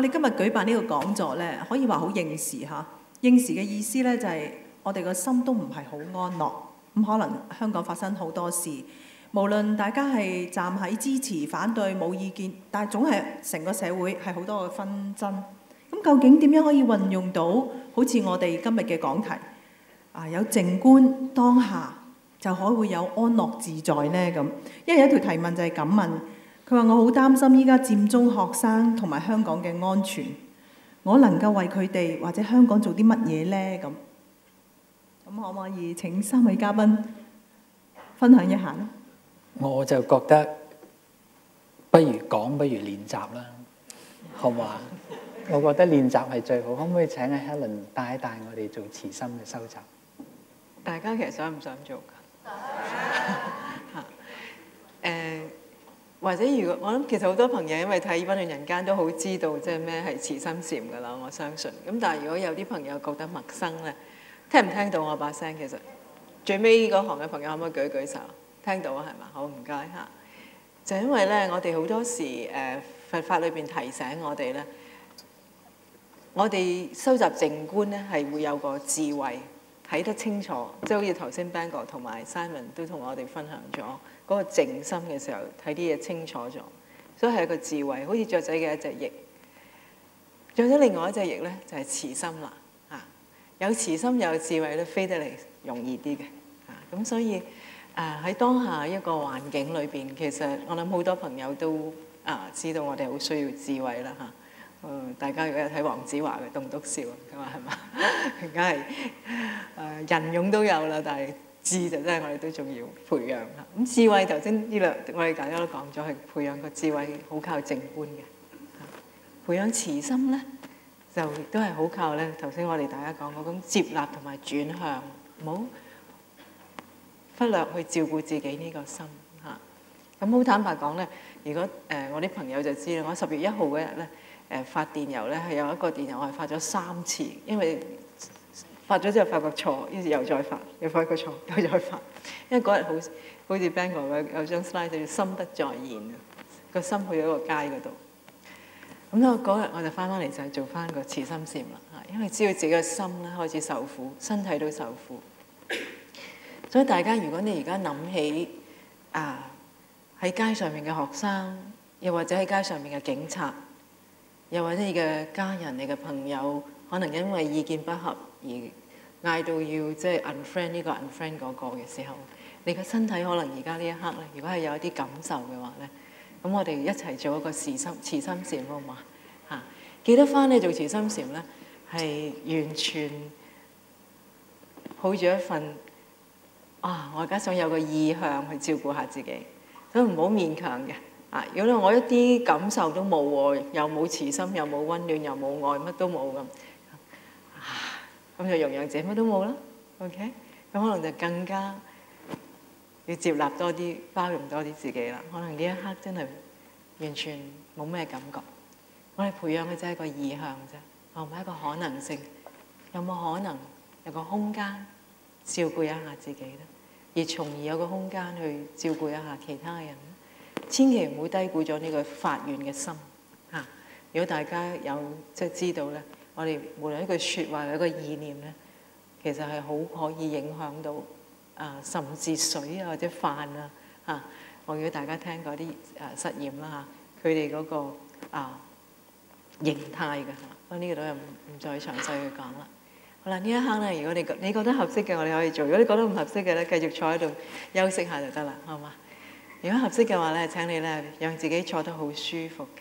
我哋今日舉辦呢個講座呢，可以話好應時嚇。應時嘅意思呢，就係我哋個心都唔係好安樂。咁可能香港發生好多事，無論大家係站喺支持、反對、冇意見，但係總係成個社會係好多嘅紛爭。咁究竟點樣可以運用到好似我哋今日嘅講題有靜觀當下，就可會有安樂自在呢？咁因為有一條提問就係咁問，佢話：我好擔心依家佔中學生同埋香港嘅安全，我能夠為佢哋或者香港做啲乜嘢呢？咁可唔可以請三位嘉賓分享一下呢？我就覺得不如講不如練習啦，好嘛？我覺得練習係最好，可唔可以請阿 Helen 帶一帶我哋做慈心嘅收集？大家其實想唔想做㗎？或者如果我諗，其實好多朋友因為睇《溫暖人間》都好知道即係咩係慈心禪㗎啦，我相信。咁但係如果有啲朋友覺得陌生咧，聽唔聽到我把聲？其實最尾嗰行嘅朋友可唔可以舉舉手？聽到啊，係嘛？好，唔該嚇。就因為咧，我哋好多時佛法裏邊提醒我哋咧，我哋收集靜觀咧係會有個智慧，睇得清楚，即係好似頭先 Bang 哥同埋 Simon 都同我哋分享咗嗰個靜心嘅時候，睇啲嘢清楚咗，所以係一個智慧，好似雀仔嘅一隻翼。仲有另外一隻翼咧，就係慈心啦。有慈心有智慧咧，飛得嚟容易啲嘅。咁所以喺當下一個環境裏邊，其實我諗好多朋友都知道我哋好需要智慧啦嚇。大家如果有睇黃子華嘅《棟篤笑》咁啊，係嘛？梗係人勇都有啦，但係智就真係我哋都仲要培養嚇。咁智慧頭先呢兩我哋大家都講咗，係培養個智慧好靠靜觀嘅。培養慈心咧，就亦都係好靠咧。頭先我哋大家講嗰種接納同埋轉向，唔好忽略去照顧自己呢個心嚇。咁好坦白講咧，如果我啲朋友就知啦，我10月1號嗰日咧發電郵咧係有一個電郵我係發咗3次，因為發咗之後發覺錯，於是又再發，又發覺錯，又再發。因為嗰日好似 Bang 哥有張 slide 叫心不在焉，個心去咗個街嗰度。咁我嗰日我就翻嚟就係做翻個慈心禪啦嚇，因為知道自己嘅心咧開始受苦，身體都受苦。所以大家如果你而家諗起喺街上面嘅學生，又或者喺街上面嘅警察，又或者你嘅家人、你嘅朋友，可能因為意見不合而嗌到要即係 unfriend 呢個 unfriend 嗰個嘅時候，你嘅身體可能而家呢一刻咧，如果係有一啲感受嘅話咧，咁我哋一齊做一個慈心禪好嘛嚇？記得翻你做慈心禪咧，係完全抱住一份我而家想有個意向去照顧下自己，所以唔好勉強嘅。如果我一啲感受都冇喎，又冇慈心，又冇溫暖，又冇愛，乜都冇咁就樣樣嘢乜都冇啦。OK， 咁可能就更加要接納多啲，包容多啲自己啦。可能呢一刻真係完全冇咩感覺，我哋培養嘅只係一個意向啫，係咪一個可能性？有冇可能有個空間照顧一下自己咧？而從而有個空間去照顧一下其他人。千祈唔好低估咗呢個發願嘅心嚇。如果大家有即係知道咧，我哋無論一句説話、一個意念咧，其實係好可以影響到甚至水或者飯嚇。我如果大家聽過啲實驗啦嚇，佢哋嗰個形態嘅嚇，我呢個都唔再詳細去講啦。好啦，呢一刻咧，如果你覺得合適嘅，我哋可以做；如果你覺得唔合適嘅咧，繼續坐喺度休息下就得啦，好嘛？如果合適嘅話咧，請你咧讓自己坐得好舒服嘅，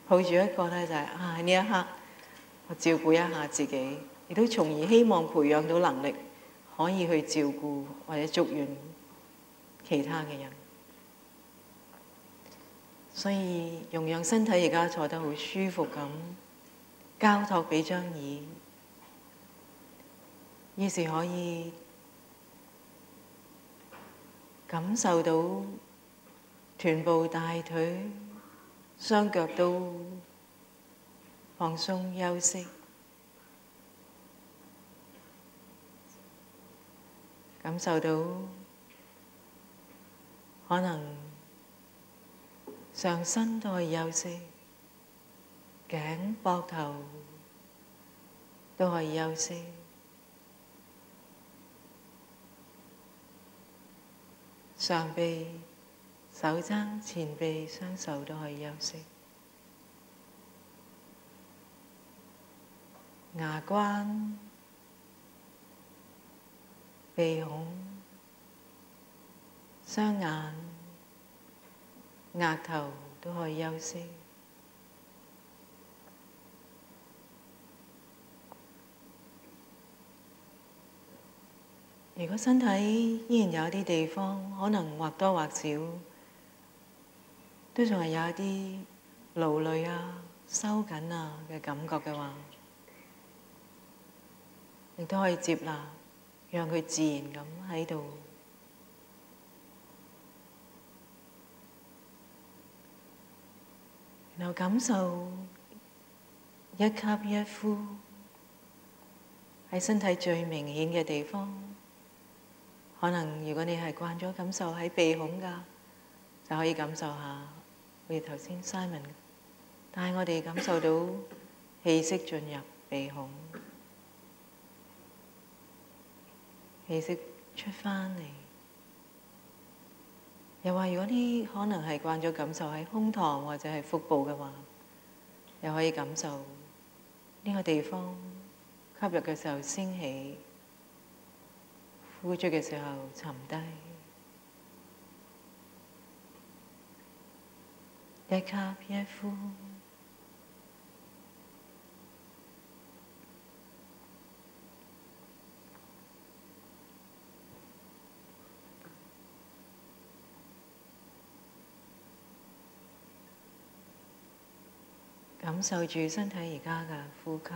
抱住一個咧就係喺呢一刻，我照顧一下自己，亦都從而希望培養到能力，可以去照顧或者祝願其他嘅人。所以讓身體而家坐得好舒服咁，交託俾張椅，於是可以感受到臀部、大腿、雙腳都放鬆休息，感受到可能上身都可以休息，頸、膊頭都可以休息，上臂、手踭、前臂、雙手都可以休息，牙關、鼻孔、雙眼、額頭都可以休息。如果身體依然有一啲地方，可能或多或少都仲係有一啲勞累啊、收緊啊嘅感覺嘅話，亦都可以接納，讓佢自然咁喺度。然後感受一吸一呼喺身體最明顯嘅地方。可能如果你係慣咗感受喺鼻孔㗎，就可以感受下，好似頭先 Simon， 但係我哋感受到氣息進入鼻孔，氣息出返嚟。又話如果你可能係慣咗感受喺胸膛或者係腹部嘅話，又可以感受呢個地方吸入嘅時候升起，呼出嘅時候沉低，一吸一呼，感受住身體而家嘅呼吸。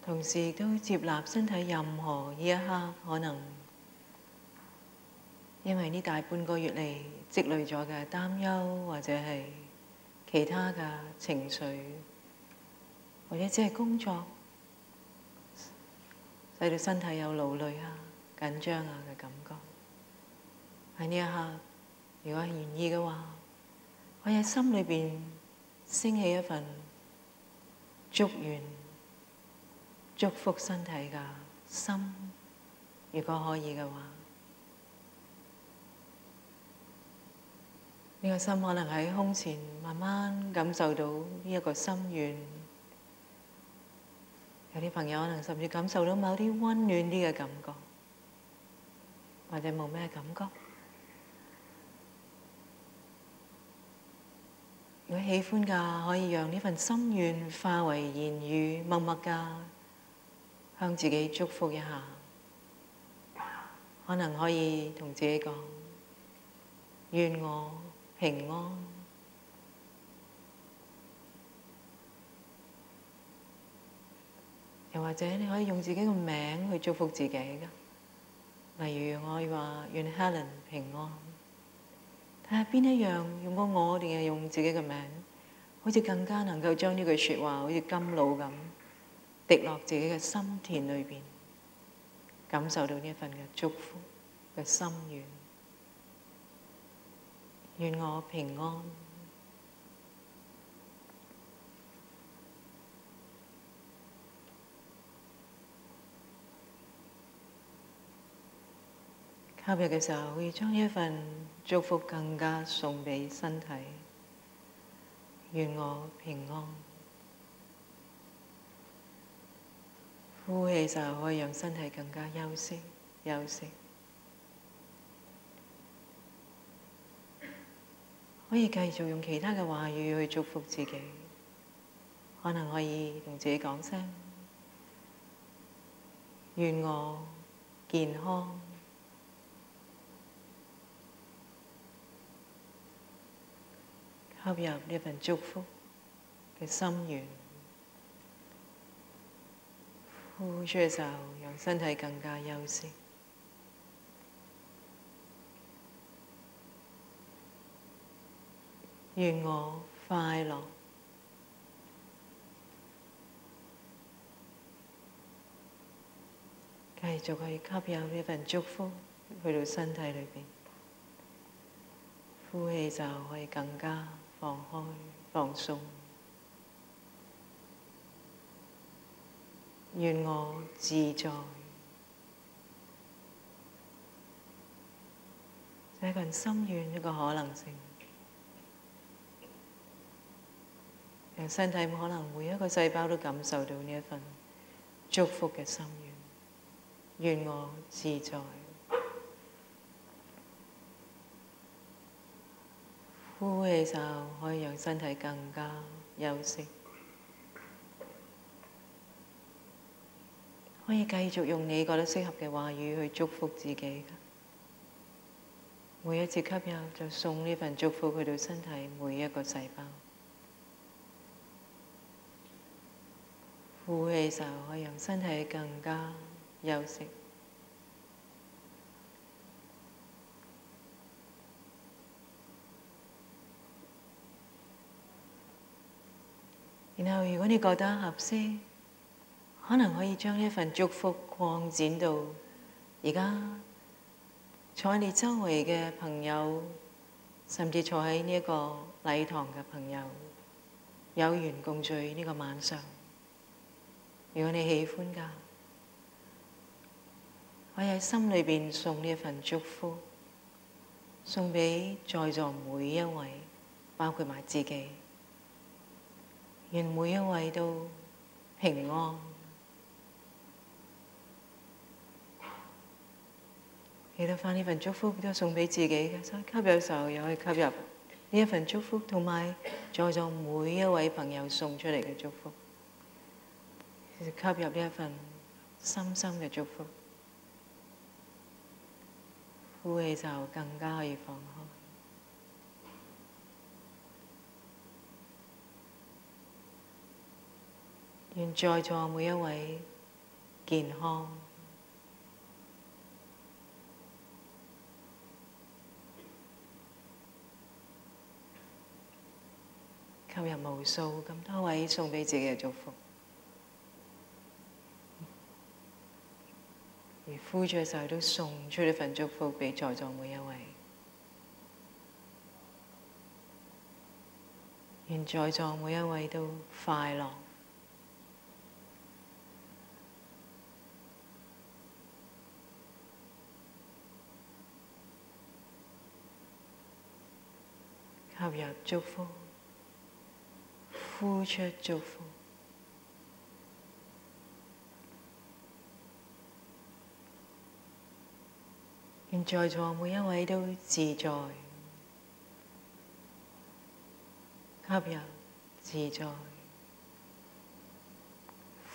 同時亦都接納身體任何呢一刻可能因為呢大半個月嚟積累咗嘅擔憂，或者係其他嘅情緒，或者只係工作，使到身體有勞累啊、緊張啊嘅感覺。喺呢一刻，如果係願意嘅話，可以喺心裏邊升起一份祝願、祝福身體嘅心，如果可以嘅話，呢個心可能喺胸前慢慢感受到呢一個心願。有啲朋友可能甚至感受到某啲溫暖啲嘅感覺，或者冇咩感覺。如果喜歡嘅，可以讓呢份心願化為言語，默默嘅向自己祝福一下。可能可以同自己講：願我平安。又或者你可以用自己嘅名去祝福自己嘅，例如我可以話願 Helen 平安。睇下邊一樣用個我定係用自己嘅名，好似更加能夠將呢句説話好似甘露咁滴落自己嘅心田裏邊，感受到呢一份嘅祝福嘅心願。願我平安。吸入嘅時候，會將呢一份祝福更加送俾身體。願我平安。呼氣嘅時候，可以讓身體更加休息，休息。可以繼續用其他嘅話語去祝福自己，可能可以同自己講聲：願我健康。吸入呢份祝福嘅心願，呼出嘅時候，讓身體更加休息。願我快樂。繼續去吸入呢份祝福去到身體裏邊，呼氣就可以更加放開、放鬆。願我自在，這份心願一個可能性，讓身體可能每一個細胞都感受到呢一份祝福嘅心願。願我自在，呼氣就可以讓身體更加休息，可以繼續用你覺得適合嘅話語去祝福自己。每一次吸入就送呢份祝福去到身體每一個細胞，呼氣就可以讓身體更加休息。然後如果你覺得合適，可能可以將呢份祝福擴展到而家坐喺你周圍嘅朋友，甚至坐喺呢一個禮堂嘅朋友，有緣共聚呢個晚上。如果你喜歡㗎，可以喺心裏邊送呢一份祝福，送俾在座每一位，包括埋自己。願每一位都平安。記得返呢份祝福都送俾自己嘅，所以吸入嘅時候又可以吸入呢一份祝福，同埋在座每一位朋友送出嚟嘅祝福，吸入呢一份深深嘅祝福。呼氣就更加可以放開。願在座每一位健康，吸入無數咁多位送俾自己嘅祝福，而呼出嘅時候都送出呢份祝福俾在座每一位。願在座每一位都快樂。吸入祝福，呼出祝福。願在座每一位都自在，吸入自在，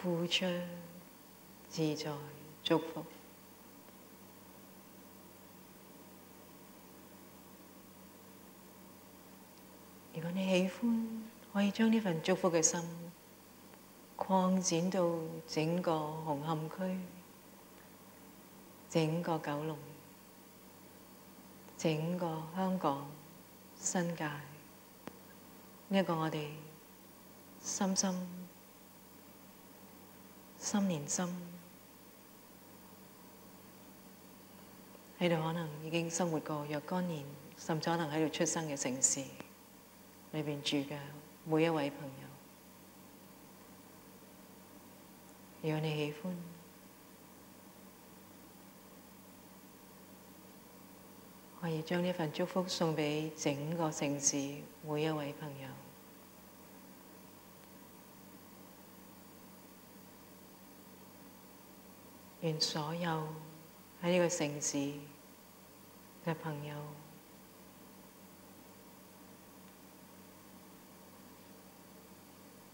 呼出自在祝福。如果你喜歡，可以將呢份祝福嘅心擴展到整個紅磡區、整個九龍、整個香港、新界，呢一個我哋深深、心連心喺度，可能已經生活過若干年，甚至可能喺度出生嘅城市裏邊住嘅每一位朋友，如果你喜歡，可以將呢份祝福送俾整個城市每一位朋友。願所有喺呢個城市嘅朋友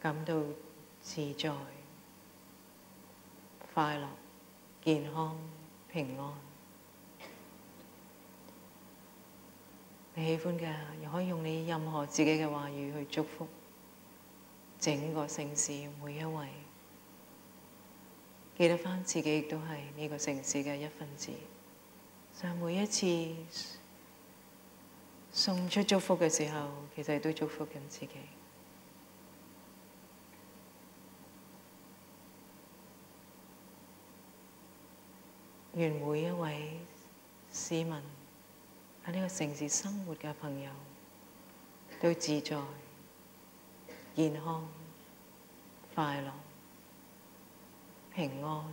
感到自在、快樂、健康、平安。你喜歡嘅，又可以用你任何自己嘅話語去祝福整個城市每一位。記得返自己亦都係呢個城市嘅一份子，所以每一次送出祝福嘅時候，其實都祝福緊自己。願每一位市民喺呢個城市生活嘅朋友都自在、健康、快樂、平安，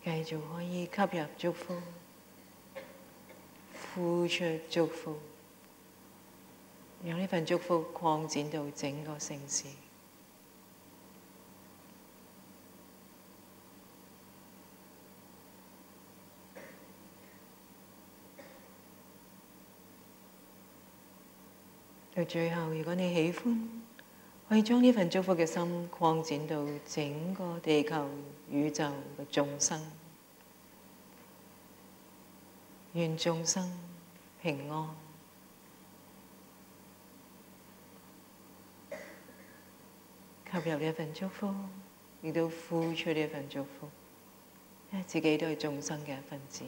繼續可以吸入祝福，呼出祝福，讓呢份祝福擴展到整個城市。到最後，如果你喜歡，可以將呢份祝福嘅心擴展到整個地球、宇宙嘅眾生，願眾生平安。吸入呢一份祝福，亦都呼出呢一份祝福，因為自己都係眾生嘅一份子。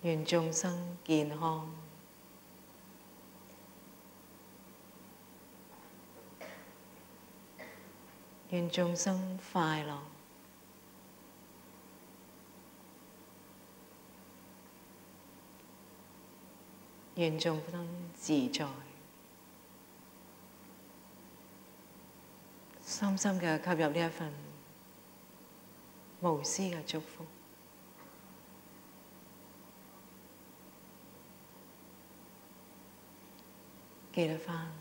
願眾生健康，願眾生快樂，願眾生自在。深深嘅吸入呢一份無私嘅祝福。記得返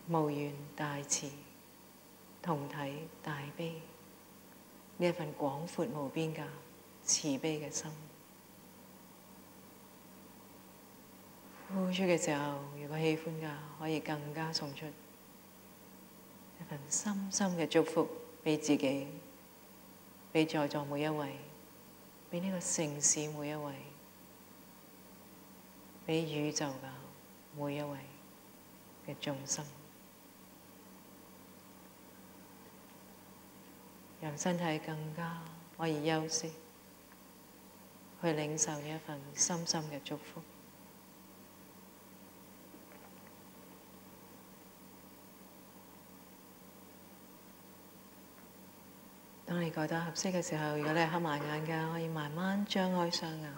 無緣大慈，同體大悲呢一份廣闊無邊嘅慈悲嘅心。呼出嘅時候，如果喜歡嘅，可以更加送出一份深深嘅祝福俾自己，俾在座每一位，俾呢個城市每一位，俾宇宙嘅每一位嘅眾生，讓身體更加可以休息，去領受呢一份深深嘅祝福。當你覺得合適嘅時候，如果你係黑埋眼嘅，可以慢慢張開雙眼。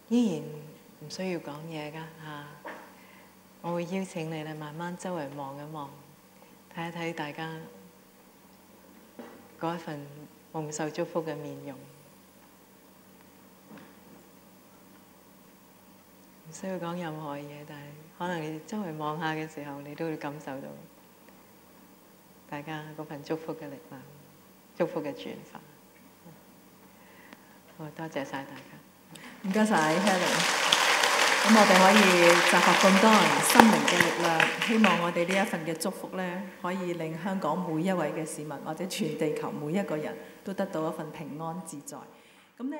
依然唔需要講嘢㗎嚇，我會邀請你慢慢周圍望一望，睇一睇大家嗰一份蒙受祝福嘅面容。唔需要講任何嘢，但係可能你周圍望下嘅時候，你都會感受到大家嗰份祝福嘅力量、祝福嘅轉化。好，多謝晒大家。唔該晒 Helen。咁我哋可以集合咁多人心靈嘅力量，希望我哋呢一份嘅祝福呢，可以令香港每一位嘅市民或者全地球每一個人都得到一份平安自在。咁呢。